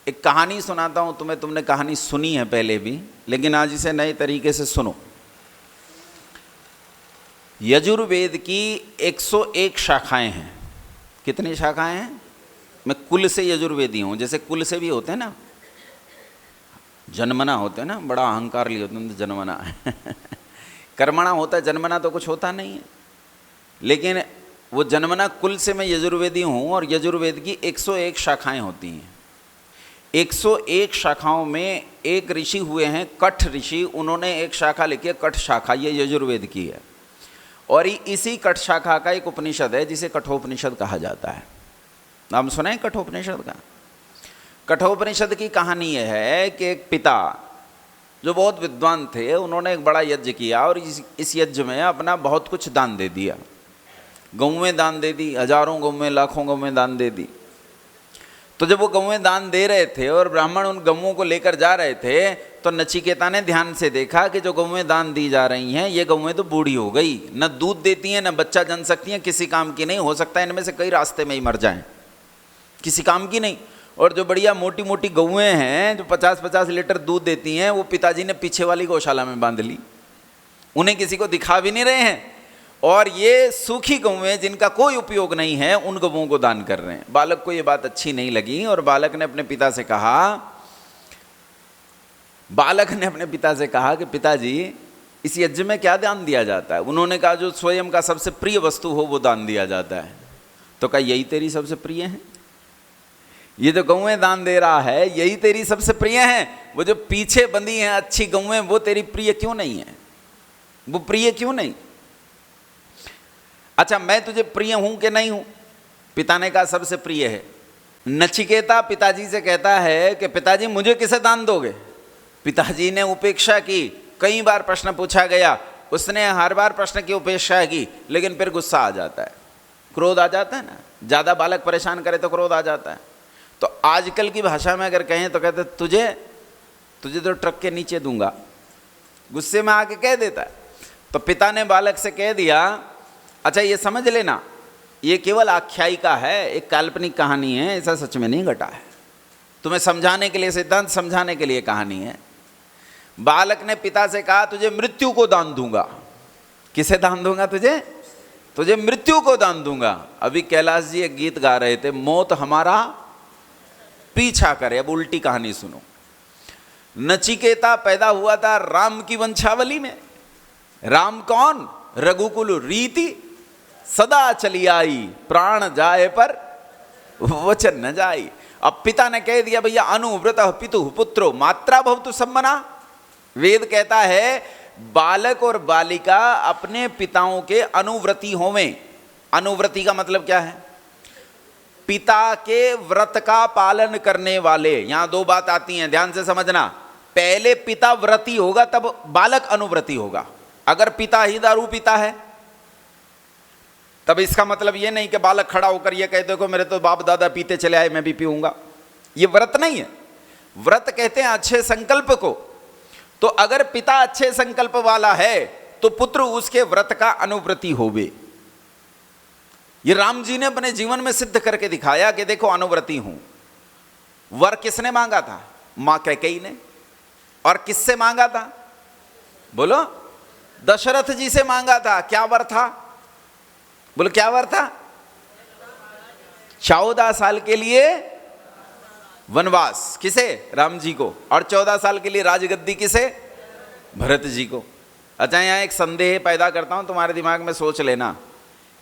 एक कहानी सुनाता हूं तुम्हें, तुमने कहानी सुनी है पहले भी, लेकिन आज इसे नए तरीके से सुनो। यजुर्वेद की 101 शाखाएं हैं। कितनी शाखाएं हैं? मैं कुल से यजुर्वेदी हूं, जैसे कुल से भी होते हैं ना, जन्मना होते हैं ना, बड़ा अहंकार लिए होते हैं तो जन्मना कर्मणा होता है, जन्मना तो कुछ होता नहीं है, लेकिन वो जन्मना कुल से मैं यजुर्वेदी हूँ। और यजुर्वेद की 101 शाखाएं होती हैं। 101 शाखाओं में एक ऋषि हुए हैं कठ ऋषि, उन्होंने एक शाखा लिखी है कठ शाखा, ये यजुर्वेद की है। और इसी कठ शाखा का एक उपनिषद है जिसे कठोपनिषद कहा जाता है। नाम सुना है कठोपनिषद का? कठोपनिषद की कहानी यह है कि एक पिता जो बहुत विद्वान थे, उन्होंने एक बड़ा यज्ञ किया और इस यज्ञ में अपना बहुत कुछ दान दे दिया। गौवें दान दे दी, हजारों गौवें, लाखों गौवें दान दे दी। तो जब वो गौवें दान दे रहे थे और ब्राह्मण उन गौवों को लेकर जा रहे थे, तो नचिकेता ने ध्यान से देखा कि जो गौवें दान दी जा रही हैं, ये गौवें तो बूढ़ी हो गई, न दूध देती हैं, न बच्चा जन सकती हैं, किसी काम की नहीं। हो सकता है इनमें से कई रास्ते में ही मर जाएं, किसी काम की नहीं। और जो बढ़िया मोटी मोटी गौवें हैं जो 50-50 लीटर दूध देती हैं, वो पिताजी ने पीछे वाली गौशाला में बांध ली, उन्हें किसी को दिखा भी नहीं रहे हैं। और ये सूखी गौवें जिनका कोई उपयोग नहीं है, उन गौवों को दान कर रहे हैं। बालक को ये बात अच्छी नहीं लगी और बालक ने अपने पिता से कहा कि पिताजी, इस यज्ञ में क्या दान दिया जाता है? उन्होंने कहा जो स्वयं का सबसे प्रिय वस्तु हो वो दान दिया जाता है। तो कहा यही तेरी सबसे प्रिय है? ये जो गौवें दान दे रहा है यही तेरी सबसे प्रिय है? वो जो पीछे बंधी हैं अच्छी गौवें, वो तेरी प्रिय क्यों नहीं है? वो प्रिय क्यों नहीं? अच्छा, मैं तुझे प्रिय हूं कि नहीं हूं? पिता ने कहा सबसे प्रिय है। नचिकेता पिताजी से कहता है कि पिताजी मुझे किसे दान दोगे? पिताजी ने उपेक्षा की। कई बार प्रश्न पूछा गया, उसने हर बार प्रश्न की उपेक्षा की, लेकिन फिर गुस्सा आ जाता है, क्रोध आ जाता है ना। ज्यादा बालक परेशान करे तो क्रोध आ जाता है। तो आजकल की भाषा में अगर कहें तो कहते तुझे तो ट्रक के नीचे दूंगा, गुस्से में आके कह देता है। तो पिता ने बालक से कह दिया, अच्छा ये समझ लेना, ये केवल आख्यायिका है, एक काल्पनिक कहानी है, ऐसा सच में नहीं घटा है, तुम्हें समझाने के लिए, सिद्धांत समझाने के लिए कहानी है। बालक ने पिता से कहा तुझे मृत्यु को दान दूंगा। किसे दान दूंगा? तुझे मृत्यु को दान दूंगा। अभी कैलाश जी एक गीत गा रहे थे, मौत हमारा पीछा करे। अब उल्टी कहानी सुनो। नचिकेता पैदा हुआ था राम की वंशावली में। राम कौन? रघुकुल रीति सदा चली आई, प्राण जाए पर वचन न जाई। अब पिता ने कह दिया भैया अनुव्रत पितु पुत्रो मात्रा भवतु सम्मना। वेद कहता है बालक और बालिका अपने पिताओं के अनुव्रती होवें। अनुव्रती का मतलब क्या है? पिता के व्रत का पालन करने वाले। यहां दो बात आती हैं, ध्यान से समझना। पहले पिता व्रती होगा तब बालक अनुव्रती होगा। अगर पिता ही दारू पीता है तब इसका मतलब यह नहीं कि बालक खड़ा होकर यह कह देखो मेरे तो बाप दादा पीते चले आए मैं भी पीऊंगा। यह व्रत नहीं है। व्रत कहते हैं अच्छे संकल्प को। तो अगर पिता अच्छे संकल्प वाला है तो पुत्र उसके व्रत का अनुव्रती होवे। ये राम जी ने अपने जीवन में सिद्ध करके दिखाया कि देखो अनुव्रती हूं। वर किसने मांगा था? मां कैकेयी ने। और किससे मांगा था? बोलो, दशरथ जी से मांगा था। क्या वर था? बोलो क्या वर था? 14 साल के लिए वनवास। किसे? राम जी को। और 14 साल के लिए राजगद्दी किसे? भरत जी को। अच्छा, यहां एक संदेह पैदा करता हूं, तुम्हारे दिमाग में सोच लेना।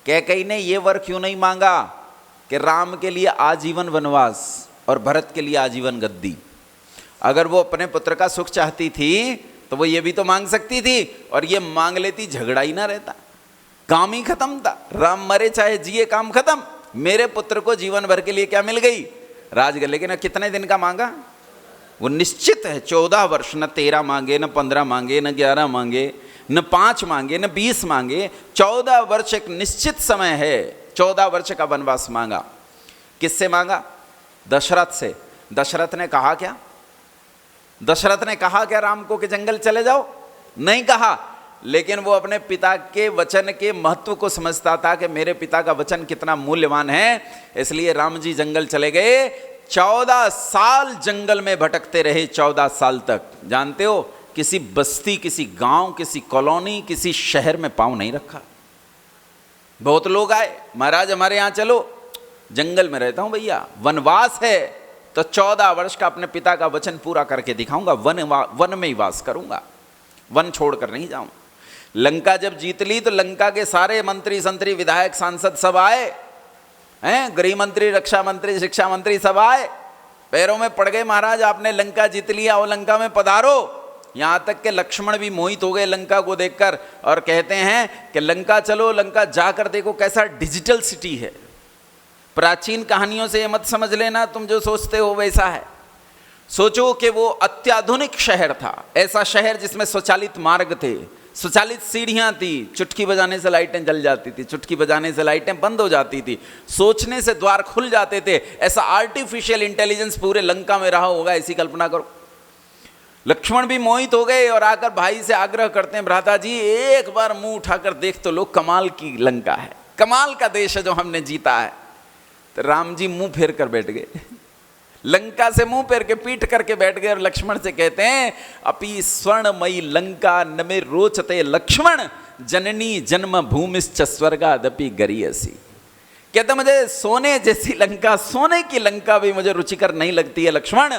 कैकेयी ने ये वर क्यों नहीं मांगा कि राम के लिए आजीवन वनवास और भरत के लिए आजीवन गद्दी? अगर वो अपने पुत्र का सुख चाहती थी तो वो ये भी तो मांग सकती थी, और ये मांग लेती, झगड़ा ही ना रहता, काम ही खत्म था। राम मरे चाहे जिए, काम खत्म। मेरे पुत्र को जीवन भर के लिए क्या मिल गई? राजगद्दी। लेकिन कितने दिन का मांगा? वो निश्चित है 14 वर्ष। न 13 मांगे, न 15 मांगे, न 11 मांगे, न 5 मांगे, न 20 मांगे। 14 वर्ष एक निश्चित समय है। 14 वर्ष का वनवास मांगा। किससे मांगा? दशरथ से। दशरथ ने कहा क्या? दशरथ ने कहा क्या राम को कि जंगल चले जाओ? नहीं कहा। लेकिन वो अपने पिता के वचन के महत्व को समझता था कि मेरे पिता का वचन कितना मूल्यवान है, इसलिए राम जी जंगल चले गए। 14 साल जंगल में भटकते रहे, 14 साल तक। जानते हो, किसी बस्ती, किसी गांव, किसी कॉलोनी, किसी शहर में पांव नहीं रखा। बहुत लोग आए, महाराज हमारे यहां चलो, जंगल में रहता हूं भैया, वनवास है तो 14 वर्ष का अपने पिता का वचन पूरा करके दिखाऊंगा, वन में ही वास करूंगा, वन छोड़कर नहीं जाऊं। लंका जब जीत ली तो लंका के सारे मंत्री संतरी विधायक सांसद सब आए हैं, गृह मंत्री, रक्षा मंत्री, शिक्षा मंत्री सब आए, पैरों में पड़ गए, महाराज आपने लंका जीत लिया, वो लंका में पधारो। यहां तक के लक्ष्मण भी मोहित हो गए लंका को देखकर और कहते हैं कि लंका चलो, लंका जाकर देखो कैसा डिजिटल सिटी है। प्राचीन कहानियों से ये मत समझ लेना तुम जो सोचते हो वैसा है। सोचो कि वो अत्याधुनिक शहर था, ऐसा शहर जिसमें स्वचालित मार्ग थे, स्वचालित सीढ़ियां थी, चुटकी बजाने से लाइटें जल जाती थी, चुटकी बजाने से लाइटें बंद हो जाती थी, सोचने से द्वार खुल जाते थे। ऐसा आर्टिफिशियल इंटेलिजेंस पूरे लंका में रहा होगा, ऐसी कल्पना करो। लक्ष्मण भी मोहित हो गए और आकर भाई से आग्रह करते हैं, भ्राता जी एक बार मुंह उठाकर देख तो लो, कमाल की लंका है, कमाल का देश है जो हमने जीता है। तो राम जी मुंह फेर कर बैठ गए, लंका से मुंह फेर के पीठ करके बैठ गए और लक्ष्मण से कहते हैं, अपि स्वर्णमयी लंका न मे रोचते लक्ष्मण, जननी जन्म भूमिश्च स्वर्गादपि गरीयसी। कहते मुझे सोने जैसी लंका, सोने की लंका भी मुझे रुचिकर नहीं लगती है लक्ष्मण।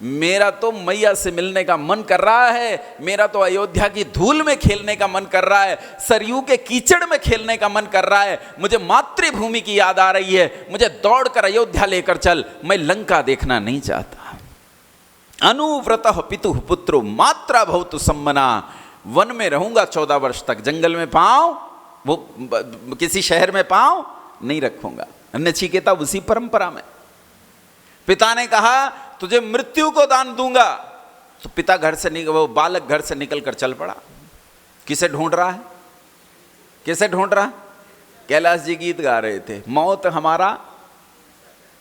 मेरा तो मैया से मिलने का मन कर रहा है, मेरा तो अयोध्या की धूल में खेलने का मन कर रहा है, सरयू के कीचड़ में खेलने का मन कर रहा है, मुझे मातृभूमि की याद आ रही है, मुझे दौड़कर अयोध्या लेकर चल, मैं लंका देखना नहीं चाहता। अनुव्रतः पितुः पुत्रो मात्रा भवतु सम्मना, वन में रहूंगा 14 वर्ष तक, जंगल में पांव, वो किसी शहर में पांव नहीं रखूंगा। नचिकेता उसी परंपरा में। पिता ने कहा तुझे मृत्यु को दान दूंगा, तो पिता घर से वो बालक घर से निकलकर चल पड़ा। किसे ढूंढ रहा है, किसे ढूंढ रहा? कैलाश जी गीत गा रहे थे, मौत हमारा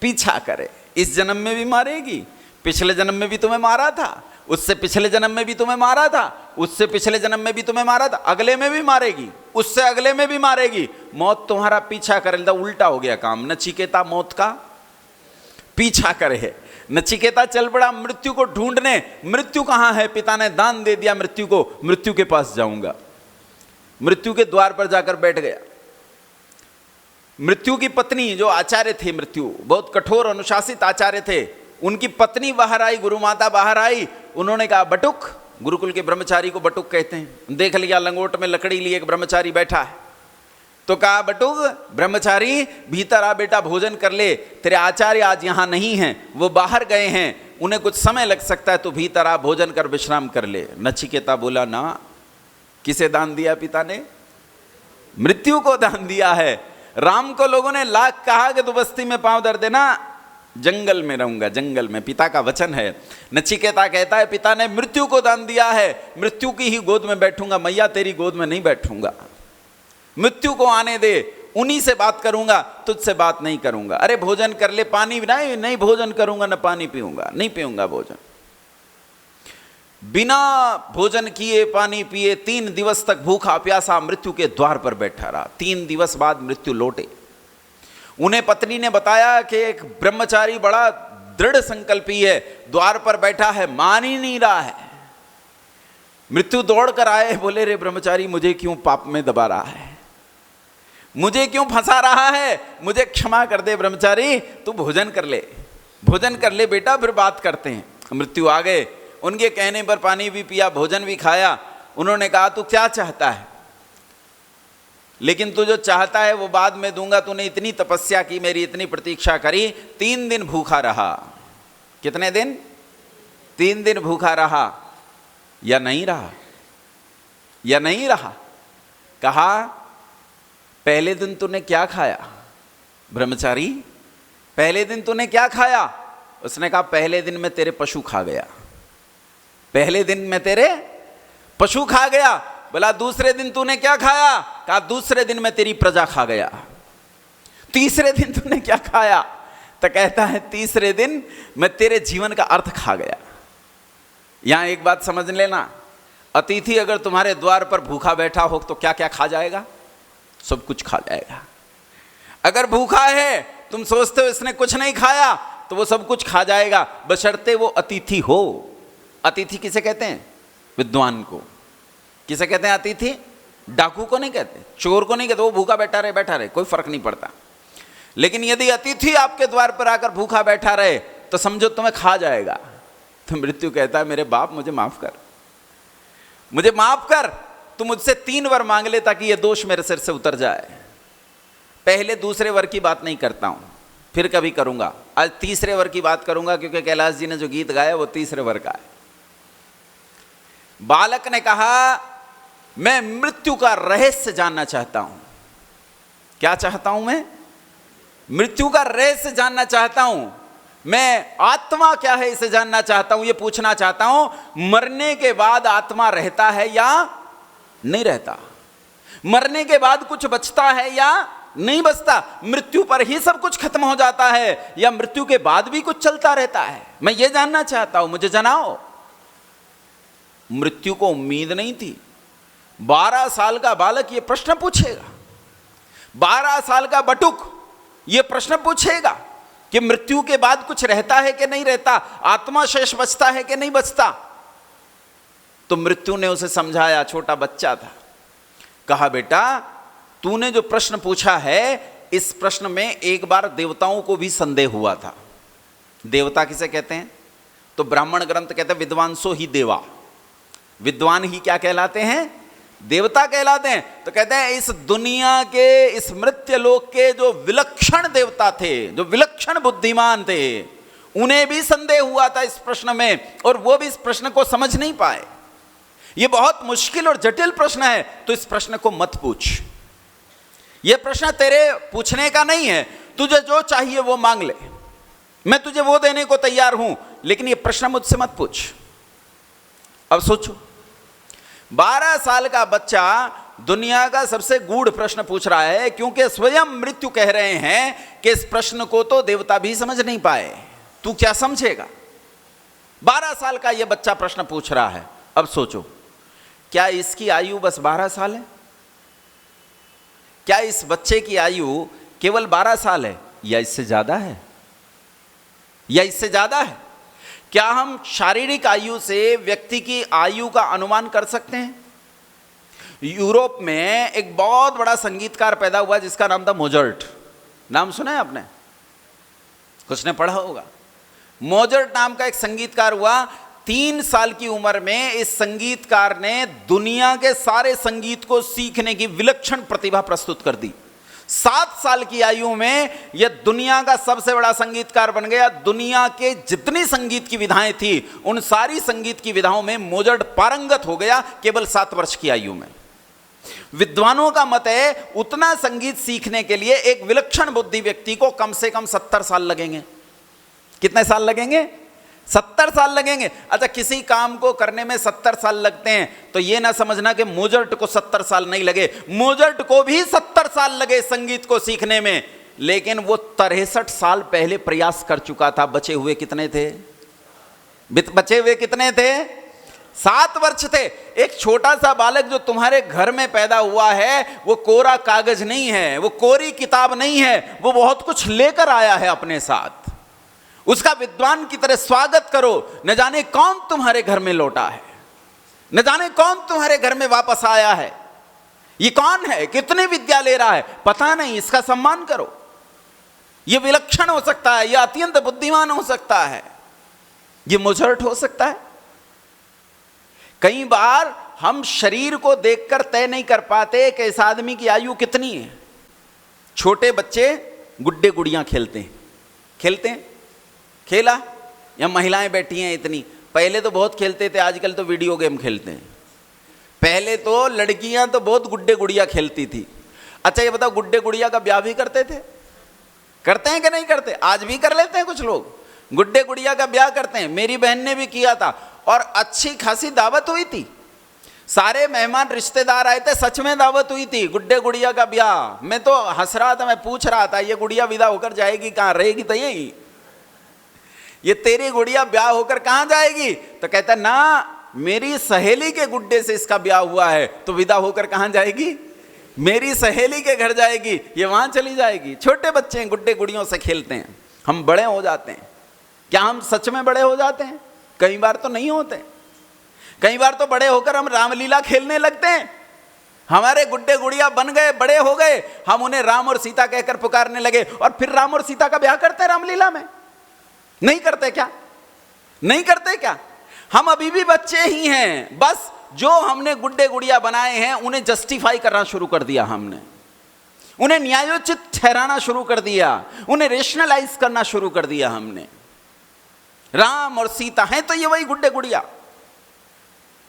पीछा करे, इस जन्म में भी मारेगी, पिछले जन्म में भी तुम्हें मारा था, उससे पिछले जन्म में भी तुम्हें मारा था, उससे पिछले जन्म में भी तुम्हें मारा था, अगले में भी मारेगी, उससे अगले में भी मारेगी, मौत तुम्हारा पीछा करे। उल्टा हो गया काम, नचिकेता मौत का पीछा करे। नचिकेता चल पड़ा मृत्यु को ढूंढने। मृत्यु कहां है? पिता ने दान दे दिया मृत्यु को, मृत्यु के पास जाऊंगा। मृत्यु के द्वार पर जाकर बैठ गया। मृत्यु की पत्नी जो आचार्य थे, मृत्यु बहुत कठोर अनुशासित आचार्य थे, उनकी पत्नी बाहर आई, गुरु माता बाहर आई। उन्होंने कहा बटुक, गुरुकुल के ब्रह्मचारी को बटुक कहते हैं। देख लिया लंगोट में लकड़ी लिए एक ब्रह्मचारी बैठा है, तो कहा बटुक ब्रह्मचारी भीतर आ बेटा, भोजन कर ले, तेरे आचार्य आज यहाँ नहीं हैं, वो बाहर गए हैं, उन्हें कुछ समय लग सकता है, तो भीतर आ, भोजन कर, विश्राम कर ले। नचिकेता बोला ना। किसे दान दिया पिता ने? मृत्यु को दान दिया है। राम को लोगों ने लाख कहा कि तू बस्ती में पांव धर देना, जंगल में रहूंगा, जंगल में, पिता का वचन है। नचिकेता कहता है पिता ने मृत्यु को दान दिया है, मृत्यु की ही गोद में बैठूंगा, मैया तेरी गोद में नहीं बैठूंगा, मृत्यु को आने दे, उन्हीं से बात करूंगा, तुझसे बात नहीं करूंगा। अरे भोजन कर ले, पानी नहीं, नहीं भोजन करूंगा, ना पानी पीऊंगा, नहीं पीऊंगा भोजन। बिना भोजन किए पानी पिए 3 दिवस तक भूखा प्यासा मृत्यु के द्वार पर बैठा रहा। 3 दिवस बाद मृत्यु लौटे। उन्हें पत्नी ने बताया कि एक ब्रह्मचारी बड़ा दृढ़ संकल्पी है, द्वार पर बैठा है, मान ही नहीं रहा है। मृत्यु दौड़ कर आए, बोले रे ब्रह्मचारी मुझे क्यों पाप में दबा रहा है, मुझे क्यों फंसा रहा है, मुझे क्षमा कर दे ब्रह्मचारी, तू भोजन कर ले, भोजन कर ले बेटा, फिर बात करते हैं। मृत्यु आ गए, उनके कहने पर पानी भी पिया, भोजन भी खाया। उन्होंने कहा तू क्या चाहता है, लेकिन तू जो चाहता है वो बाद में दूंगा, तूने इतनी तपस्या की, मेरी इतनी प्रतीक्षा करी, 3 दिन भूखा रहा। कितने दिन? 3 दिन भूखा रहा या नहीं रहा? या नहीं रहा? कहा पहले दिन तूने क्या खाया ब्रह्मचारी, पहले दिन तूने क्या खाया? उसने कहा पहले दिन में तेरे पशु खा गया, पहले दिन में तेरे पशु खा गया। बोला दूसरे दिन तूने क्या खाया? कहा दूसरे दिन में तेरी प्रजा खा गया। तीसरे दिन तूने क्या खाया? तो कहता है तीसरे दिन मैं तेरे जीवन का अर्थ खा गया। यहां एक बात समझ लेना, अतिथि अगर तुम्हारे द्वार पर भूखा बैठा हो तो क्या क्या खा जाएगा? सब कुछ खा जाएगा। अगर भूखा है, तुम सोचते हो इसने कुछ नहीं खाया, तो वो सब कुछ खा जाएगा, बशर्ते वो अतिथि हो। अतिथि किसे कहते हैं? विद्वान को। किसे कहते हैं अतिथि? डाकू को नहीं कहते, चोर को नहीं कहते, वो भूखा बैठा रहे, कोई फर्क नहीं पड़ता। लेकिन यदि अतिथि आपके द्वार पर आकर भूखा बैठा रहे तो समझो तुम्हें खा जाएगा। तो मृत्यु कहता है मेरे बाप मुझे माफ कर, मुझे माफ कर, तू मुझसे 3 वर मांग ले ताकि ये दोष मेरे सिर से उतर जाए। पहले दूसरे वर की बात नहीं करता हूं, फिर कभी करूंगा। आज तीसरे वर की बात करूंगा, क्योंकि कैलाश जी ने जो गीत गाया वो तीसरे वर का है। बालक ने कहा मैं मृत्यु का रहस्य जानना चाहता हूं। क्या चाहता हूं मैं? मृत्यु का रहस्य जानना चाहता हूं। मैं आत्मा क्या है इसे जानना चाहता हूं, ये पूछना चाहता हूं। मरने के बाद आत्मा रहता है या नहीं रहता? मरने के बाद कुछ बचता है या नहीं बचता? मृत्यु पर ही सब कुछ खत्म हो जाता है या मृत्यु के बाद भी कुछ चलता रहता है? मैं ये जानना चाहता हूं, मुझे जनाओ। मृत्यु को उम्मीद नहीं थी। 12 साल का बालक ये प्रश्न पूछेगा, 12 साल का बटुक ये प्रश्न पूछेगा कि मृत्यु के बाद कुछ रहता है कि नहीं रहता, आत्मा शेष बचता है कि नहीं बचता। तो मृत्यु ने उसे समझाया, छोटा बच्चा था, कहा बेटा तूने जो प्रश्न पूछा है इस प्रश्न में एक बार देवताओं को भी संदेह हुआ था। देवता किसे कहते हैं? तो ब्राह्मण ग्रंथ कहते हैं विद्वांसो ही देवा। विद्वान ही क्या कहलाते हैं? देवता कहलाते हैं। तो कहते हैं इस दुनिया के, इस मृत्य लोक के जो विलक्षण देवता थे, जो विलक्षण बुद्धिमान थे, उन्हें भी संदेह हुआ था इस प्रश्न में, और वो भी इस प्रश्न को समझ नहीं पाए। ये बहुत मुश्किल और जटिल प्रश्न है, तो इस प्रश्न को मत पूछ। ये प्रश्न तेरे पूछने का नहीं है, तुझे जो चाहिए वो मांग ले, मैं तुझे वो देने को तैयार हूं, लेकिन ये प्रश्न मुझसे मत पूछ। अब सोचो, 12 साल का बच्चा दुनिया का सबसे गूढ़ प्रश्न पूछ रहा है, क्योंकि स्वयं मृत्यु कह रहे हैं कि इस प्रश्न को तो देवता भी समझ नहीं पाए, तू क्या समझेगा? 12 साल का यह बच्चा प्रश्न पूछ रहा है। अब सोचो, क्या इसकी आयु बस 12 साल है? क्या इस बच्चे की आयु केवल 12 साल है या इससे ज्यादा है? या इससे ज्यादा है? क्या हम शारीरिक आयु से व्यक्ति की आयु का अनुमान कर सकते हैं? यूरोप में एक बहुत बड़ा संगीतकार पैदा हुआ जिसका नाम था मोजर्ट। नाम सुना है आपने? कुछ ने पढ़ा होगा। मोजर्ट नाम का एक संगीतकार हुआ। 3 साल की उम्र में इस संगीतकार ने दुनिया के सारे संगीत को सीखने की विलक्षण प्रतिभा प्रस्तुत कर दी। 7 साल की आयु में यह दुनिया का सबसे बड़ा संगीतकार बन गया। दुनिया के जितनी संगीत की विधाएं थी उन सारी संगीत की विधाओं में मोजर्ट पारंगत हो गया केवल 7 वर्ष की आयु में। विद्वानों का मत है उतना संगीत सीखने के लिए एक विलक्षण बुद्धि व्यक्ति को कम से कम 70 साल लगेंगे। कितने साल लगेंगे? 70 साल लगेंगे। अच्छा, किसी काम को करने में 70 साल लगते हैं तो यह ना समझना कि मोजर्ट को 70 साल नहीं लगे। मोजर्ट को भी 70 साल लगे संगीत को सीखने में, लेकिन वो 63 साल पहले प्रयास कर चुका था। बचे हुए कितने थे? बचे हुए कितने थे? 7 वर्ष थे। एक छोटा सा बालक जो तुम्हारे घर में पैदा हुआ है वो कोरा कागज नहीं है, वो कोरी किताब नहीं है, वो बहुत कुछ लेकर आया है अपने साथ। उसका विद्वान की तरह स्वागत करो। न जाने कौन तुम्हारे घर में लौटा है, न जाने कौन तुम्हारे घर में वापस आया है। ये कौन है? कितने विद्या ले रहा है पता नहीं, इसका सम्मान करो। ये विलक्षण हो सकता है, यह अत्यंत बुद्धिमान हो सकता है, ये मोजर्ट हो सकता है। कई बार हम शरीर को देखकर तय नहीं कर पाते कि इस आदमी की आयु कितनी है। छोटे बच्चे गुड्डे गुड़ियां खेलते हैं, खेला, या महिलाएं बैठी हैं इतनी, पहले तो बहुत खेलते थे, आजकल तो वीडियो गेम खेलते हैं। पहले तो लड़कियां तो बहुत गुड्डे गुड़िया खेलती थी। अच्छा ये बताओ, गुड्डे गुड़िया का ब्याह भी करते थे? करते हैं कि नहीं करते? आज भी कर लेते हैं कुछ लोग, गुड्डे गुड़िया का ब्याह करते हैं। मेरी बहन ने भी किया था और अच्छी खासी दावत हुई थी, सारे मेहमान रिश्तेदार आए थे, सच में दावत हुई थी। गुड्डे गुड़िया का ब्याह, मैं तो हंस रहा था, मैं पूछ रहा था ये गुड़िया विदा होकर जाएगी कहाँ, रहेगी तो यही, ये तेरी गुड़िया ब्याह होकर कहां जाएगी? तो कहता ना, मेरी सहेली के गुड्डे से इसका ब्याह हुआ है, तो विदा होकर कहां जाएगी? मेरी सहेली के घर जाएगी, ये वहां चली जाएगी। छोटे बच्चे गुड्डे गुड़ियों से खेलते हैं, हम बड़े हो जाते हैं, क्या हम सच में बड़े हो जाते हैं? कई बार तो नहीं होते। कई बार तो बड़े होकर हम रामलीला खेलने लगते हैं। हमारे गुड्डे गुड़िया बन गए, बड़े हो गए, हम उन्हें राम और सीता कहकर पुकारने लगे और फिर राम और सीता का ब्याह करते हैं रामलीला में। नहीं करते क्या? नहीं करते क्या? हम अभी भी बच्चे ही हैं। बस जो हमने गुड्डे गुड़िया बनाए हैं उन्हें जस्टिफाई करना शुरू कर दिया हमने, उन्हें न्यायोचित ठहराना शुरू कर दिया, उन्हें रेशनलाइज करना शुरू कर दिया हमने। राम और सीता हैं तो ये वही गुड्डे गुड़िया।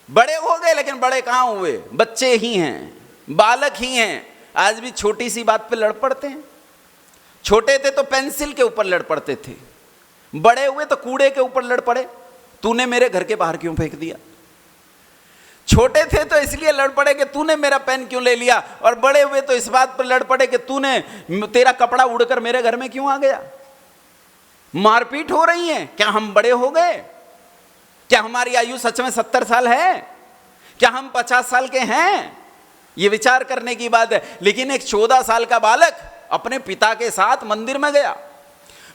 बड़े हो गए लेकिन बड़े कहां हुए? बच्चे ही हैं, बालक ही हैं। आज भी छोटी सी बात पे लड़ पड़ते हैं। छोटे थे तो पेंसिल के ऊपर लड़ पड़ते थे, बड़े हुए तो कूड़े के ऊपर लड़ पड़े, तूने मेरे घर के बाहर क्यों फेंक दिया। छोटे थे तो इसलिए लड़ पड़े कि तूने मेरा पेन क्यों ले लिया, और बड़े हुए तो इस बात पर लड़ पड़े कि तूने, तेरा कपड़ा उड़कर मेरे घर में क्यों आ गया। मारपीट हो रही है। क्या हम बड़े हो गए? क्या हमारी आयु सच में 70 साल है? क्या हम 50 साल के हैं? यह विचार करने की बात है। लेकिन एक 14 साल का बालक अपने पिता के साथ मंदिर में गया।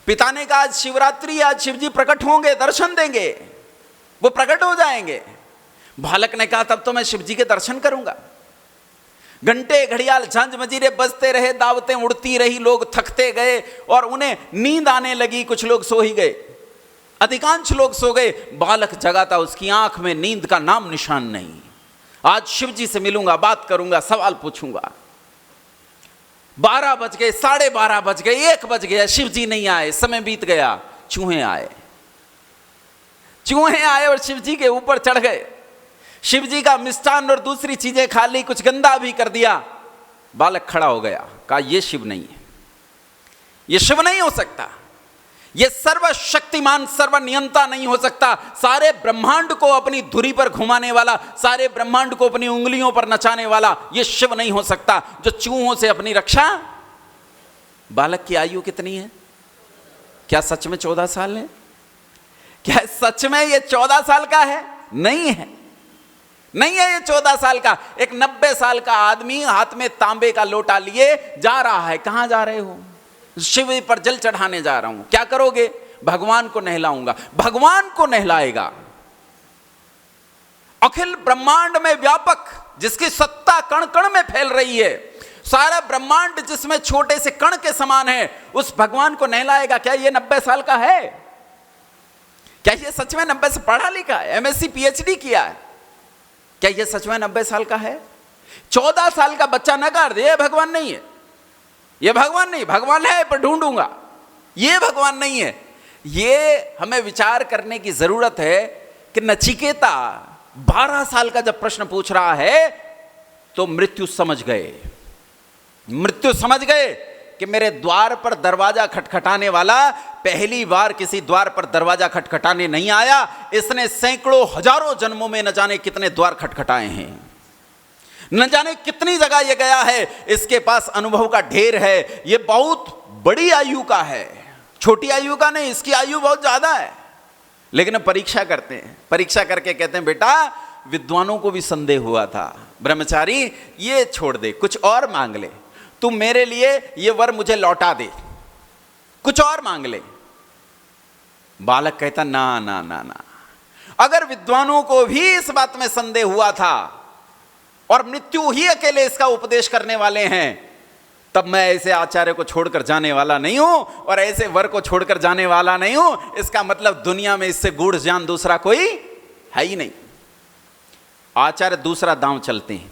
पिता ने कहा आज शिवरात्रि, आज शिव जी प्रकट होंगे, दर्शन देंगे, वो प्रकट हो जाएंगे। बालक ने कहा तब तो मैं शिव जी के दर्शन करूंगा। घंटे घड़ियाल झांझ मजीरे बजते रहे, दावतें उड़ती रही, लोग थकते गए और उन्हें नींद आने लगी। कुछ लोग सो ही गए, अधिकांश लोग सो गए। बालक जगा था, उसकी आंख में नींद का नाम निशान नहीं। आज शिव जी से मिलूंगा, बात करूंगा, सवाल पूछूंगा। 12 बज गए, 12:30 बज गए, 1 बज गया, शिव जी नहीं आए। समय बीत गया। चूहे आए, चूहे आए और शिव जी के ऊपर चढ़ गए। शिव जी का मिष्ठान और दूसरी चीजें खा ली, कुछ गंदा भी कर दिया। बालक खड़ा हो गया, कहा यह शिव नहीं है, यह शिव नहीं हो सकता, यह सर्वशक्तिमान सर्वनियंता नहीं हो सकता। सारे ब्रह्मांड को अपनी धुरी पर घुमाने वाला, सारे ब्रह्मांड को अपनी उंगलियों पर नचाने वाला यह शिव नहीं हो सकता जो चूहों से अपनी रक्षा। बालक की आयु कितनी है? क्या सच में 14 साल है? क्या सच में यह 14 साल का है? नहीं है, नहीं है ये 14 साल का। एक 90 साल का आदमी हाथ में तांबे का लोटा लिए जा रहा है। कहां जा रहे हो? शिव पर जल चढ़ाने जा रहा हूं। क्या करोगे? भगवान को नहलाऊंगा। भगवान को नहलाएगा। अखिल ब्रह्मांड में व्यापक, जिसकी सत्ता कण कण में फैल रही है, सारा ब्रह्मांड जिसमें छोटे से कण के समान है, उस भगवान को नहलाएगा। क्या ये 90 साल का है? क्या ये सच में 90 से पढ़ा लिखा है, MSc PhD किया है? क्या ये सच में 90 साल का है? 14 साल का बच्चा नकार दे ये भगवान नहीं है, ये भगवान नहीं, भगवान है पर ढूंढूंगा, ये भगवान नहीं है। ये हमें विचार करने की जरूरत है कि नचिकेता 12 साल का जब प्रश्न पूछ रहा है तो मृत्यु समझ गए, मृत्यु समझ गए कि मेरे द्वार पर दरवाजा खटखटाने वाला पहली बार किसी द्वार पर दरवाजा खटखटाने नहीं आया। इसने सैकड़ों हजारों जन्मों में न जाने कितने द्वार खटखटाए हैं, न जाने कितनी जगह ये गया है। इसके पास अनुभव का ढेर है। ये बहुत बड़ी आयु का है, छोटी आयु का नहीं। इसकी आयु बहुत ज्यादा है। लेकिन परीक्षा करते हैं, परीक्षा करके कहते हैं बेटा विद्वानों को भी संदेह हुआ था, ब्रह्मचारी ये छोड़ दे, कुछ और मांग ले, तू मेरे लिए ये वर मुझे लौटा दे, कुछ और मांग ले। बालक कहता ना ना ना ना, अगर विद्वानों को भी इस बात में संदेह हुआ था और मृत्यु ही अकेले इसका उपदेश करने वाले हैं, तब मैं ऐसे आचार्य को छोड़कर जाने वाला नहीं हूं और ऐसे वर को छोड़कर जाने वाला नहीं हूं। इसका मतलब दुनिया में इससे गूढ़ ज्ञान दूसरा कोई है ही नहीं। आचार्य दूसरा दांव चलते हैं,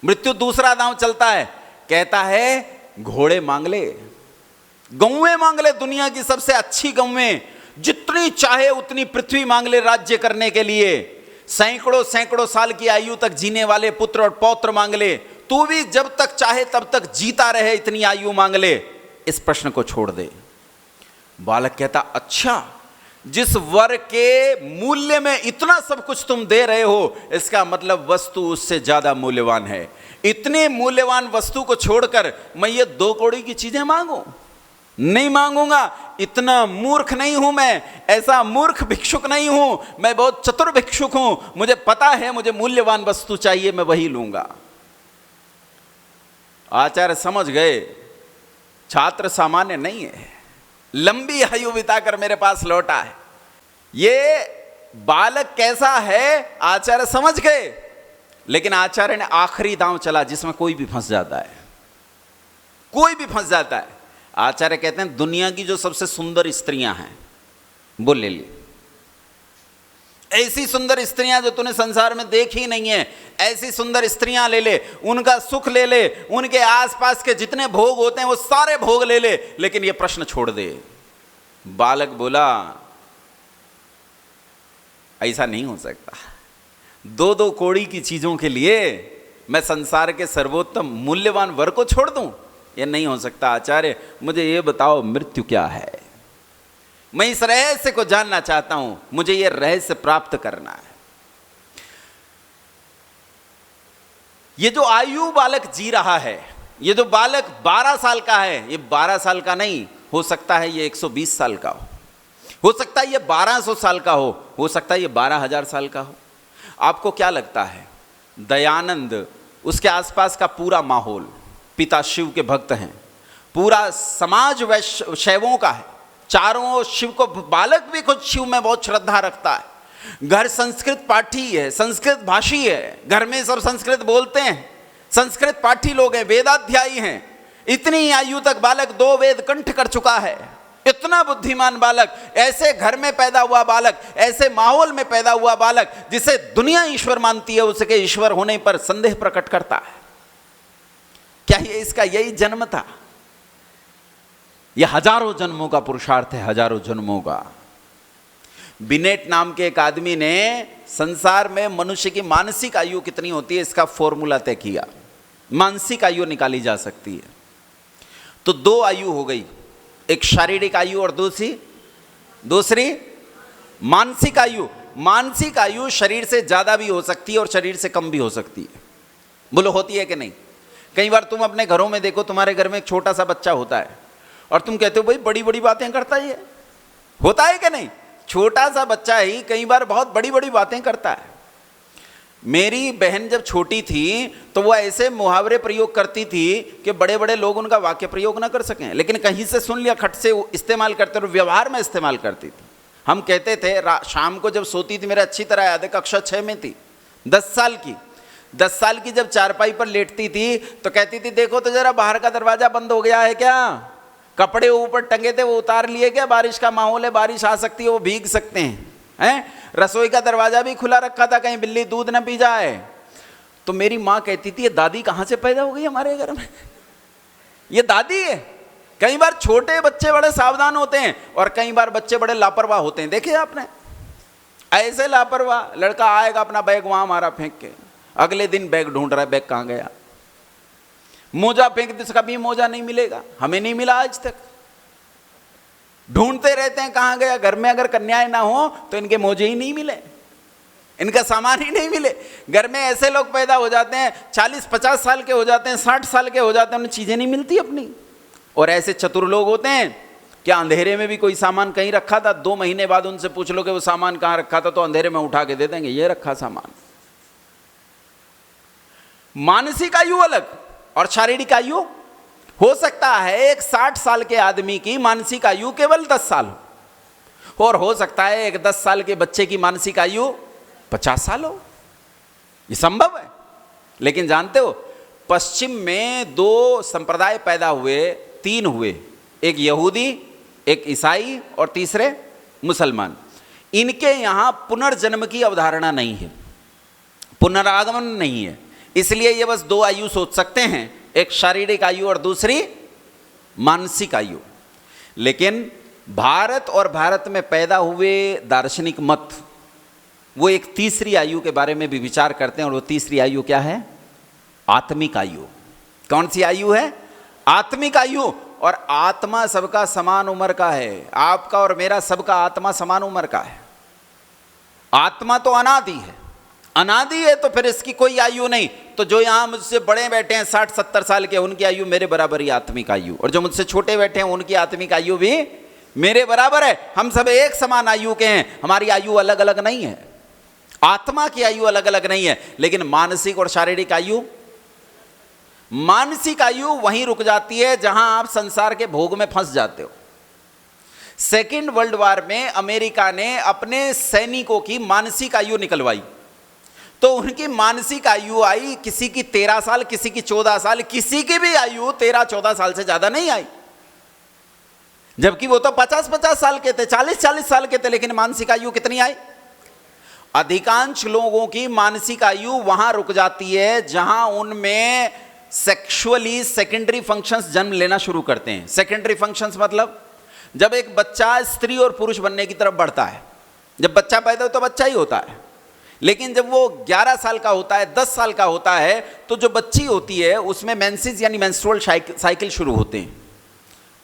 मृत्यु दूसरा दांव चलता है। कहता है घोड़े मांग ले, गौएं मांग ले, दुनिया की सबसे अच्छी गौएं, जितनी चाहे उतनी पृथ्वी मांग ले राज्य करने के लिए। सैकड़ों सैकड़ों साल की आयु तक जीने वाले पुत्र और पौत्र मांग ले, तू भी जब तक चाहे तब तक जीता रहे इतनी आयु मांग ले, इस प्रश्न को छोड़ दे। बालक कहता अच्छा, जिस वर के मूल्य में इतना सब कुछ तुम दे रहे हो, इसका मतलब वस्तु उससे ज्यादा मूल्यवान है। इतने मूल्यवान वस्तु को छोड़कर मैं ये 2 कौड़ी की चीजें मांगू? नहीं मांगूंगा। इतना मूर्ख नहीं हूं मैं, ऐसा मूर्ख भिक्षुक नहीं हूं, मैं बहुत चतुर भिक्षुक हूं। मुझे पता है मुझे मूल्यवान वस्तु चाहिए, मैं वही लूंगा। आचार्य समझ गए छात्र सामान्य नहीं है, लंबी आयु बिताकर मेरे पास लौटा है। ये बालक कैसा है आचार्य समझ गए, लेकिन आचार्य ने आखिरी दांव चला जिसमें कोई भी फंस जाता है, कोई भी फंस जाता है। आचार्य कहते हैं दुनिया की जो सबसे सुंदर स्त्रियां हैं वो ले ली, ऐसी सुंदर स्त्रियां जो तूने संसार में देखी नहीं है, ऐसी सुंदर स्त्रियां ले ले, उनका सुख ले ले, उनके आसपास के जितने भोग होते हैं वो सारे भोग ले ले, लेकिन ये प्रश्न छोड़ दे। बालक बोला ऐसा नहीं हो सकता, दो दो कौड़ी की चीजों के लिए मैं संसार के सर्वोत्तम मूल्यवान वर को छोड़ दूं, ये नहीं हो सकता। आचार्य मुझे ये बताओ मृत्यु क्या है, मैं इस रहस्य को जानना चाहता हूं, मुझे यह रहस्य प्राप्त करना है। ये जो आयु बालक जी रहा है, ये जो बालक 12 साल का है, ये 12 साल का नहीं हो सकता है, ये 120 साल का हो सकता है ये 1200 साल का हो सकता है ये 12,000 साल का हो। आपको क्या लगता है दयानंद, उसके आसपास का पूरा माहौल, पिता शिव के भक्त हैं, पूरा समाज शैवों का है, चारों ओर शिव को, बालक भी खुद शिव में बहुत श्रद्धा रखता है, घर संस्कृत पाठी है, संस्कृत भाषी है, घर में सब संस्कृत बोलते हैं, संस्कृत पाठी लोग हैं, वेदाध्यायी हैं। इतनी आयु तक बालक 2 वेद कंठ कर चुका है, इतना बुद्धिमान बालक, ऐसे घर में पैदा हुआ बालक, ऐसे माहौल में पैदा हुआ बालक जिसे दुनिया ईश्वर मानती है, उसके ईश्वर होने पर संदेह प्रकट करता है। क्या ये इसका यही जन्म था? यह हजारों जन्मों का पुरुषार्थ है, हजारों जन्मों का। बिनेट नाम के एक आदमी ने संसार में मनुष्य की मानसिक आयु कितनी होती है इसका फॉर्मूला तय किया। मानसिक आयु निकाली जा सकती है तो 2 आयु हो गई, एक शारीरिक आयु और दूसरी मानसिक आयु। मानसिक आयु शरीर से ज्यादा भी हो सकती है और शरीर से कम भी हो सकती है। बोलो होती है कि नहीं? कई बार तुम अपने घरों में देखो, तुम्हारे घर में एक छोटा सा बच्चा होता है और तुम कहते हो भाई बड़ी बड़ी बातें करता है, होता है कि नहीं? छोटा सा बच्चा ही कई बार बहुत बड़ी बड़ी बातें करता है। मेरी बहन जब छोटी थी तो वह ऐसे मुहावरे प्रयोग करती थी कि बड़े बड़े लोग उनका वाक्य प्रयोग ना कर सकें, लेकिन कहीं से सुन लिया, खट से इस्तेमाल करते और व्यवहार में इस्तेमाल करती थी। हम कहते थे शाम को जब सोती थी, मेरे अच्छी तरह याद है, कक्षा 6 में थी, 10 साल की जब चारपाई पर लेटती थी तो कहती थी देखो तो जरा बाहर का दरवाजा बंद हो गया है क्या, कपड़े ऊपर टंगे थे वो उतार लिए क्या, बारिश का माहौल है, बारिश आ सकती है, वो भीग सकते हैं। रसोई का दरवाजा भी खुला रखा था, कहीं बिल्ली दूध न पी जाए। तो मेरी माँ कहती थी ये दादी कहाँ से पैदा हो गई हमारे घर में, ये दादी है। कई बार छोटे बच्चे बड़े सावधान होते हैं और कई बार बच्चे बड़े लापरवाह होते हैं। देखे आपने ऐसे लापरवाह, लड़का आएगा अपना बैग वहां मारा फेंक के, अगले दिन बैग ढूंढ रहा है, बैग कहाँ गया, मोजा फेंक दे, कभी मोजा नहीं मिलेगा, हमें नहीं मिला आज तक, ढूंढते रहते हैं कहां गया। घर में अगर कन्याएं ना हो तो इनके मोजे ही नहीं मिले, इनका सामान ही नहीं मिले। घर में ऐसे लोग पैदा हो जाते हैं 40-50 साल के हो जाते हैं, 60 साल के हो जाते हैं, उन्हें चीजें नहीं मिलती अपनी। और ऐसे चतुर लोग होते हैं क्या अंधेरे में भी कोई सामान कहीं रखा था, 2 महीने बाद उनसे पूछ लो कि वो सामान कहां रखा था तो अंधेरे में उठा के दे देंगे, ये रखा सामान। मानसिक आयु अलग और शारीरिक आयु हो सकता है एक 60 साल के आदमी की मानसिक आयु केवल 10 साल हो, और हो सकता है एक 10 साल के बच्चे की मानसिक आयु 50 साल हो, ये संभव है। लेकिन जानते हो पश्चिम में 2 संप्रदाय पैदा हुए, 3 हुए, एक यहूदी, एक ईसाई और तीसरे मुसलमान। इनके यहां पुनर्जन्म की अवधारणा नहीं है, पुनरागमन नहीं है, इसलिए ये बस 2 आयु सोच सकते हैं, एक शारीरिक आयु और दूसरी मानसिक आयु। लेकिन भारत और भारत में पैदा हुए दार्शनिक मत वो एक तीसरी आयु के बारे में भी विचार करते हैं, और वो तीसरी आयु क्या है? आत्मिक आयु। कौन सी आयु है? आत्मिक आयु। और आत्मा सबका समान उम्र का है, आपका और मेरा सबका आत्मा समान उम्र का है। आत्मा तो अनादि है, अनादि है तो फिर इसकी कोई आयु नहीं। तो जो यहां मुझसे बड़े बैठे हैं 60-70 साल के, उनकी आयु मेरे बराबर ही आत्मिक आयु, और जो मुझसे छोटे बैठे हैं उनकी आत्मिक आयु भी मेरे बराबर है। हम सब एक समान आयु के हैं, हमारी आयु अलग अलग नहीं है, आत्मा की आयु अलग अलग नहीं है। लेकिन मानसिक और शारीरिक आयु, मानसिक आयु वहीं रुक जाती है जहां आप संसार के भोग में फंस जाते हो। सेकेंड वर्ल्ड वॉर में अमेरिका ने अपने सैनिकों की मानसिक आयु निकलवाई, तो उनकी मानसिक आयु आई किसी की 13 साल, किसी की 14 साल, किसी की भी आयु 13-14 साल से ज्यादा नहीं आई, जबकि वो तो 50-50 साल के थे, 40-40 साल के थे, लेकिन मानसिक आयु कितनी आई? अधिकांश लोगों की मानसिक आयु वहां रुक जाती है जहां उनमें सेक्सुअली सेकेंडरी फंक्शंस जन्म लेना शुरू करते हैं। सेकेंडरी फंक्शंस मतलब जब एक बच्चा स्त्री और पुरुष बनने की तरफ बढ़ता है, जब बच्चा पैदा हो तो बच्चा ही होता है, लेकिन जब वो 11 साल का होता है, 10 साल का होता है, तो जो बच्ची होती है उसमें मेंसेस यानी मेंस्ट्रुअल साइकिल शुरू होते हैं,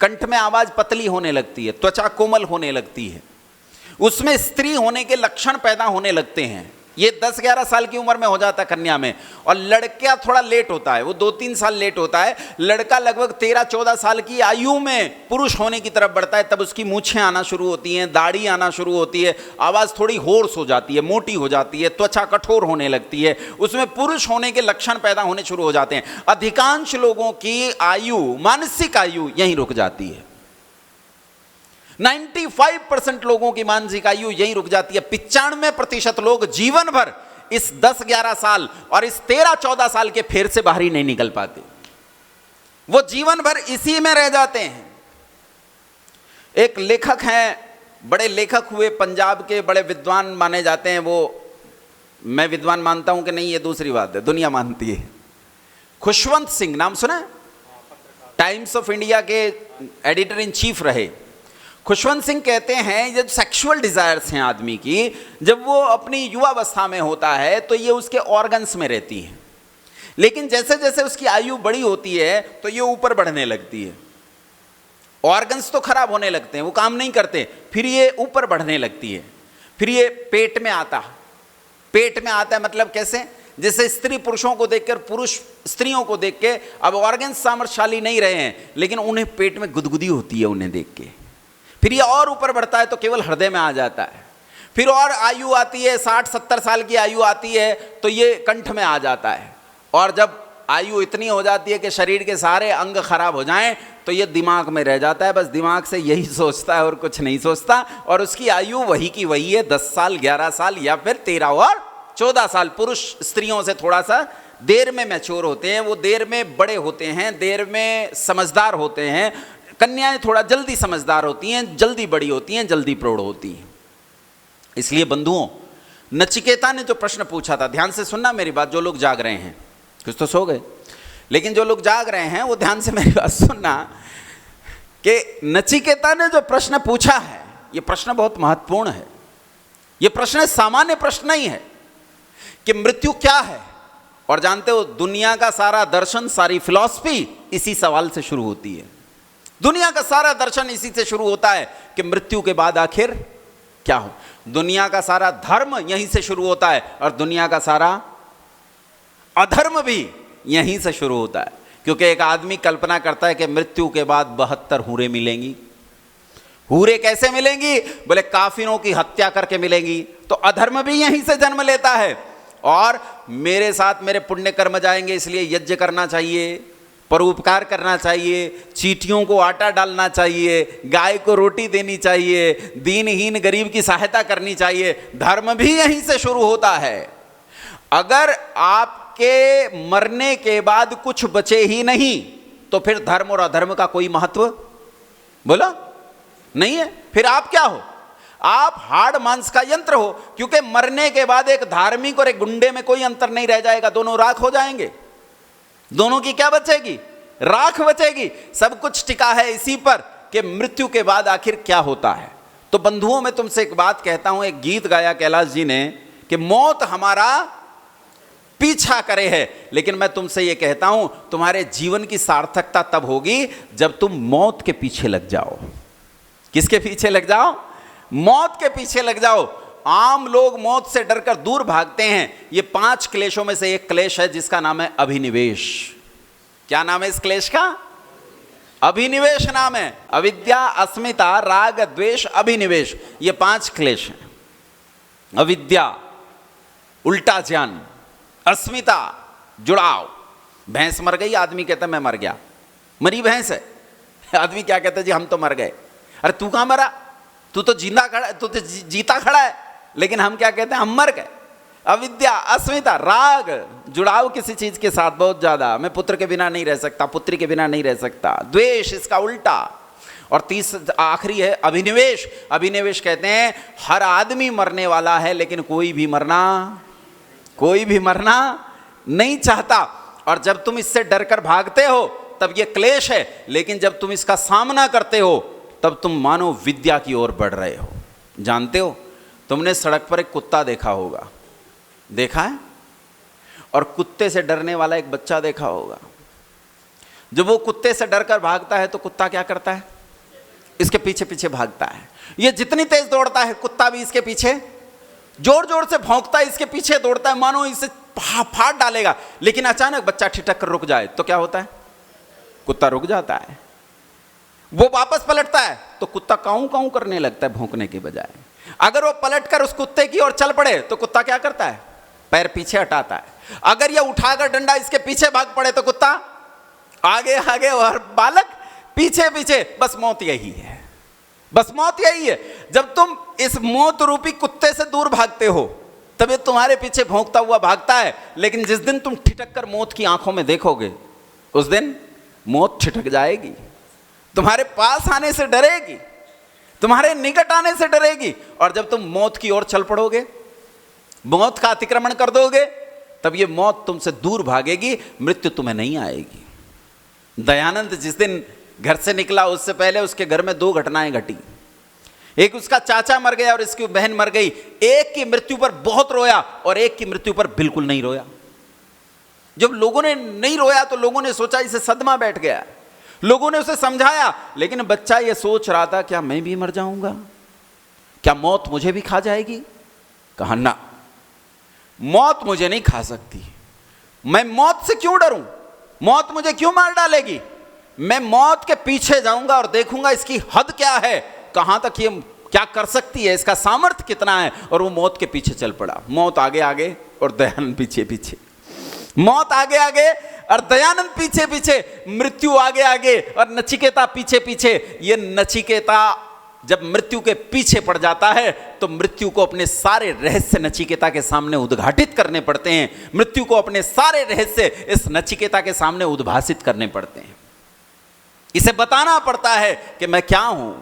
कंठ में आवाज पतली होने लगती है, त्वचा कोमल होने लगती है, उसमें स्त्री होने के लक्षण पैदा होने लगते हैं। ये 10-11 साल की उम्र में हो जाता है कन्या में, और लड़का थोड़ा लेट होता है, वो 2-3 साल लेट होता है। लड़का लगभग 13-14 साल की आयु में पुरुष होने की तरफ बढ़ता है, तब उसकी मूछें आना शुरू होती हैं, दाढ़ी आना शुरू होती है, आवाज़ थोड़ी होर्स हो जाती है, मोटी हो जाती है, त्वचा कठोर होने लगती है, उसमें पुरुष होने के लक्षण पैदा होने शुरू हो जाते हैं। अधिकांश लोगों की आयु, मानसिक आयु यहीं रुक जाती है। 95% लोगों की मानसिक आयु यहीं रुक जाती है। 95% लोग जीवन भर इस 10-11 साल और इस 13-14 साल के फेर से बाहर ही नहीं निकल पाते, वो जीवन भर इसी में रह जाते हैं। एक लेखक हैं, बड़े लेखक हुए, पंजाब के बड़े विद्वान माने जाते हैं, वो मैं विद्वान मानता हूं कि नहीं ये दूसरी बात है, दुनिया मानती है। खुशवंत सिंह नाम सुना है? टाइम्स ऑफ इंडिया के एडिटर इन चीफ रहे। खुशवंत सिंह कहते हैं जब सेक्सुअल डिजायर्स हैं आदमी की, जब वो अपनी युवावस्था में होता है तो ये उसके ऑर्गन्स में रहती हैं, लेकिन जैसे जैसे उसकी आयु बड़ी होती है तो ये ऊपर बढ़ने लगती है, ऑर्गन्स तो खराब होने लगते हैं, वो काम नहीं करते, फिर ये ऊपर बढ़ने लगती है, फिर ये पेट में आता है मतलब कैसे? जैसे स्त्री पुरुषों को देखकर, पुरुष स्त्रियों को देख के अब ऑर्गन्स सामर्थ्यशाली नहीं रहे हैं, लेकिन उन्हें पेट में गुदगुदी होती है उन्हें देख के, फिर ये और ऊपर बढ़ता है तो केवल हृदय में आ जाता है, फिर और आयु आती है, 60-70 साल की आयु आती है तो ये कंठ में आ जाता है, और जब आयु इतनी हो जाती है कि शरीर के सारे अंग खराब हो जाएं तो ये दिमाग में रह जाता है, बस दिमाग से यही सोचता है और कुछ नहीं सोचता, और उसकी आयु वही की वही है, 10 साल, 11 साल या फिर 13 और 14 साल। पुरुष स्त्रियों से थोड़ा सा देर में मैच्योर होते हैं, वो देर में बड़े होते हैं, देर में समझदार होते हैं। कन्याएं थोड़ा जल्दी समझदार होती हैं, जल्दी बड़ी होती हैं, जल्दी प्रौढ़ होती हैं। इसलिए बंधुओं, नचिकेता ने जो प्रश्न पूछा था, ध्यान से सुनना मेरी बात, जो लोग जाग रहे हैं, कुछ तो सो गए, लेकिन जो लोग जाग रहे हैं वो ध्यान से मेरी बात सुनना, कि नचिकेता ने जो प्रश्न पूछा है ये प्रश्न बहुत महत्वपूर्ण है। ये प्रश्न सामान्य प्रश्न नहीं है कि मृत्यु क्या है, और जानते हो दुनिया का सारा दर्शन, सारी फिलॉसफी इसी सवाल से शुरू होती है। दुनिया का सारा दर्शन इसी से शुरू होता है कि मृत्यु के बाद आखिर क्या हो। दुनिया का सारा धर्म यहीं से शुरू होता है, और दुनिया का सारा अधर्म भी यहीं से शुरू होता है, क्योंकि एक आदमी कल्पना करता है कि मृत्यु के बाद 72 हूरें मिलेंगी। हूरें कैसे मिलेंगी? बोले काफिरों की हत्या करके मिलेंगी। तो अधर्म भी यहीं से जन्म लेता है, और मेरे साथ मेरे पुण्य कर्म जाएंगे, इसलिए यज्ञ करना चाहिए, परोपकार करना चाहिए, चींटियों को आटा डालना चाहिए, गाय को रोटी देनी चाहिए, दीनहीन गरीब की सहायता करनी चाहिए। धर्म भी यहीं से शुरू होता है। अगर आपके मरने के बाद कुछ बचे ही नहीं तो फिर धर्म और अधर्म का कोई महत्व बोला नहीं है। फिर आप क्या हो? आप हाड़ मांस का यंत्र हो, क्योंकि मरने के बाद एक धार्मिक और एक गुंडे में कोई अंतर नहीं रह जाएगा, दोनों राख हो जाएंगे। दोनों की क्या बचेगी? राख बचेगी। सब कुछ टिका है इसी पर कि मृत्यु के बाद आखिर क्या होता है। तो बंधुओं, मैं तुमसे एक बात कहता हूं, एक गीत गाया कैलाश जी ने कि मौत हमारा पीछा करे है, लेकिन मैं तुमसे ये कहता हूं तुम्हारे जीवन की सार्थकता तब होगी जब तुम मौत के पीछे लग जाओ। किसके पीछे लग जाओ? मौत के पीछे लग जाओ। आम लोग मौत से डरकर दूर भागते हैं। ये 5 क्लेशों में से एक क्लेश है जिसका नाम है अभिनिवेश। क्या नाम है इस क्लेश का? अभिनिवेश नाम है। अविद्या, अस्मिता, राग, द्वेष, अभिनिवेश, ये 5 क्लेश हैं। अविद्या, उल्टा ज्ञान, अस्मिता, जुड़ाव। भैंस मर गई, आदमी कहता मैं मर गया। मरी भैंस है, आदमी क्या कहता जी हम तो मर गए। अरे तू कहां मरा, तू तो जिंदा खड़ा, तू तो जीता खड़ा है। लेकिन हम क्या कहते हैं, हम मर गए। अविद्या, अस्मिता, राग, जुड़ाव किसी चीज के साथ बहुत ज्यादा। मैं पुत्र के बिना नहीं रह सकता, पुत्री के बिना नहीं रह सकता। द्वेष, इसका उल्टा। और आखिरी है अभिनिवेश। अभिनिवेश कहते हैं हर आदमी मरने वाला है, लेकिन कोई भी मरना नहीं चाहता। और जब तुम इससे डरकर भागते हो तब ये क्लेश है, लेकिन जब तुम इसका सामना करते हो तब तुम मानो विद्या की ओर बढ़ रहे हो। जानते हो, तुमने सड़क पर एक कुत्ता देखा होगा, देखा है? और कुत्ते से डरने वाला एक बच्चा देखा होगा। जब वो कुत्ते से डरकर भागता है तो कुत्ता क्या करता है, इसके पीछे पीछे भागता है। ये जितनी तेज दौड़ता है, कुत्ता भी इसके पीछे जोर जोर से भौंकता है, इसके पीछे दौड़ता है, मानो इसे फाड़ डालेगा। लेकिन अचानक बच्चा ठिठक कर रुक जाए तो क्या होता है, कुत्ता रुक जाता है। वो वापस पलटता है तो कुत्ता काऊ काऊ करने लगता है भौंकने के बजाय। अगर वो पलटकर उस कुत्ते की ओर चल पड़े तो कुत्ता क्या करता है, पैर पीछे हटाता है। अगर ये उठाकर डंडा इसके पीछे भाग पड़े तो कुत्ता आगे आगे और बालक पीछे पीछे। बस मौत यही है, बस मौत यही है। जब तुम इस मौत रूपी कुत्ते से दूर भागते हो तब ये तुम्हारे पीछे भौंकता हुआ भागता है। लेकिन जिस दिन तुम ठिठक कर मौत की आंखों में देखोगे, उस दिन मौत ठिठक जाएगी, तुम्हारे पास आने से डरेगी, तुम्हारे निकट आने से डरेगी। और जब तुम मौत की ओर चल पड़ोगे, मौत का अतिक्रमण कर दोगे, तब ये मौत तुमसे दूर भागेगी, मृत्यु तुम्हें नहीं आएगी। दयानंद जिस दिन घर से निकला उससे पहले उसके घर में 2 घटनाएं घटी। एक, उसका चाचा मर गया और इसकी बहन मर गई। एक की मृत्यु पर बहुत रोया और एक की मृत्यु पर बिल्कुल नहीं रोया। जब लोगों ने नहीं रोया तो लोगों ने सोचा इसे सदमा बैठ गया। लोगों ने उसे समझाया, लेकिन बच्चा ये सोच रहा था, क्या मैं भी मर जाऊंगा, क्या मौत मुझे भी खा जाएगी? कहा ना, मौत मुझे नहीं खा सकती। मैं मौत से क्यों डरूं, मौत मुझे क्यों मार डालेगी? मैं मौत के पीछे जाऊंगा और देखूंगा इसकी हद क्या है, कहां तक ये क्या कर सकती है, इसका सामर्थ्य कितना है। और वो मौत के पीछे चल पड़ा। मौत आगे आगे और दयानंद पीछे पीछे, मौत आगे आगे और दयानंद पीछे पीछे, मृत्यु आगे आगे और नचिकेता पीछे पीछे। ये नचिकेता जब मृत्यु के पीछे पड़ जाता है तो मृत्यु को अपने सारे रहस्य नचिकेता के सामने उद्घाटित करने पड़ते हैं। मृत्यु को अपने सारे रहस्य इस नचिकेता के सामने उद्भासित करने पड़ते हैं। इसे बताना पड़ता है कि मैं क्या हूं,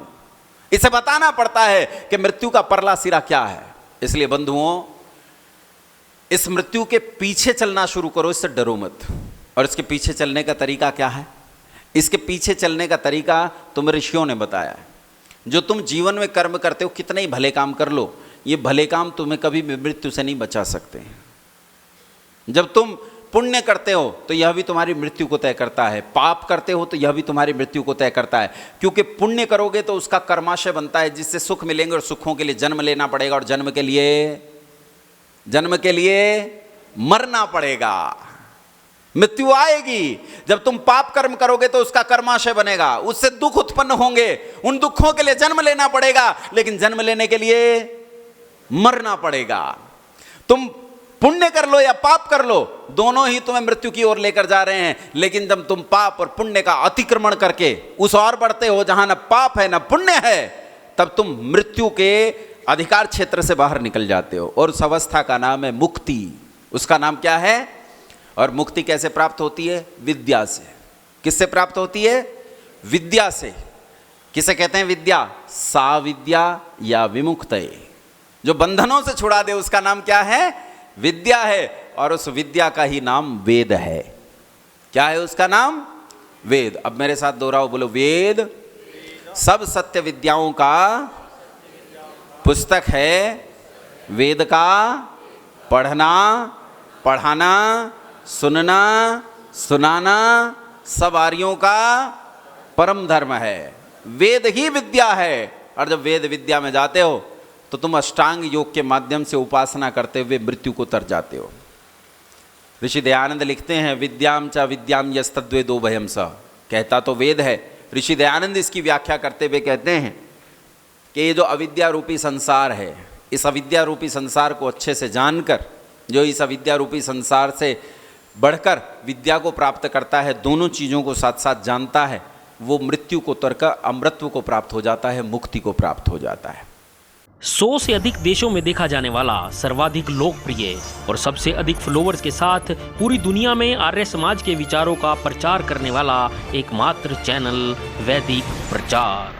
इसे बताना पड़ता है कि मृत्यु का परला सिरा क्या है। इसलिए बंधुओं, इस मृत्यु के पीछे चलना शुरू करो, इससे डरो मत। और इसके पीछे चलने का तरीका क्या है? इसके पीछे चलने का तरीका तुम्हें ऋषियों ने बताया है। जो तुम जीवन में कर्म करते हो, कितने ही भले काम कर लो, ये भले काम तुम्हें कभी भी मृत्यु से नहीं बचा सकते। जब तुम पुण्य करते हो तो यह भी तुम्हारी मृत्यु को तय करता है, पाप करते हो तो यह भी तुम्हारी मृत्यु को तय करता है। क्योंकि पुण्य करोगे तो उसका कर्माशय बनता है, जिससे सुख मिलेंगे और सुखों के लिए जन्म लेना पड़ेगा और जन्म के लिए मरना पड़ेगा, मृत्यु आएगी। जब तुम पाप कर्म करोगे तो उसका कर्माशय बनेगा, उससे दुख उत्पन्न होंगे, उन दुखों के लिए जन्म लेना पड़ेगा, लेकिन जन्म लेने के लिए मरना पड़ेगा। तुम पुण्य कर लो या पाप कर लो, दोनों ही तुम्हें मृत्यु की ओर लेकर जा रहे हैं। लेकिन जब तुम पाप और पुण्य का अतिक्रमण करके उस ओर बढ़ते हो जहां न पाप है न पुण्य है, तब तुम मृत्यु के अधिकार क्षेत्र से बाहर निकल जाते हो। और उस अवस्था का नाम है मुक्ति। उसका नाम क्या है? और मुक्ति कैसे प्राप्त होती है? विद्या से। किससे प्राप्त होती है? विद्या से। किसे कहते हैं विद्या? सा विद्या या विमुक्तये, जो बंधनों से छुड़ा दे, उसका नाम क्या है? विद्या है। और उस विद्या का ही नाम वेद है। क्या है उसका नाम? वेद। अब मेरे साथ दोहराओ, बोलो वेद सब सत्य विद्याओं का पुस्तक है। वेद का पढ़ना, पढ़ाना, सुनना, सुनाना सब आर्यों का परम धर्म है। वेद ही विद्या है। और जब वेद विद्या में जाते हो तो तुम अष्टांग योग के माध्यम से उपासना करते हुए मृत्यु को तर जाते हो। ऋषि दयानंद लिखते हैं, विद्याम च विद्याम यस्तद्वेदो भयम स। कहता तो वेद है। ऋषि दयानंद इसकी व्याख्या करते हुए कहते हैं कि ये जो अविद्या रूपी संसार है, इस अविद्या रूपी संसार को अच्छे से जानकर, जो इस अविद्या रूपी संसार से बढ़कर विद्या को प्राप्त करता है, दोनों चीज़ों को साथ साथ जानता है, वो मृत्यु को तर कर अमृतत्व को प्राप्त हो जाता है, मुक्ति को प्राप्त हो जाता है। 100 से अधिक देशों में देखा जाने वाला सर्वाधिक लोकप्रिय और सबसे अधिक फॉलोअर्स के साथ पूरी दुनिया में आर्य समाज के विचारों का प्रचार करने वाला एकमात्र चैनल वैदिक प्रचार।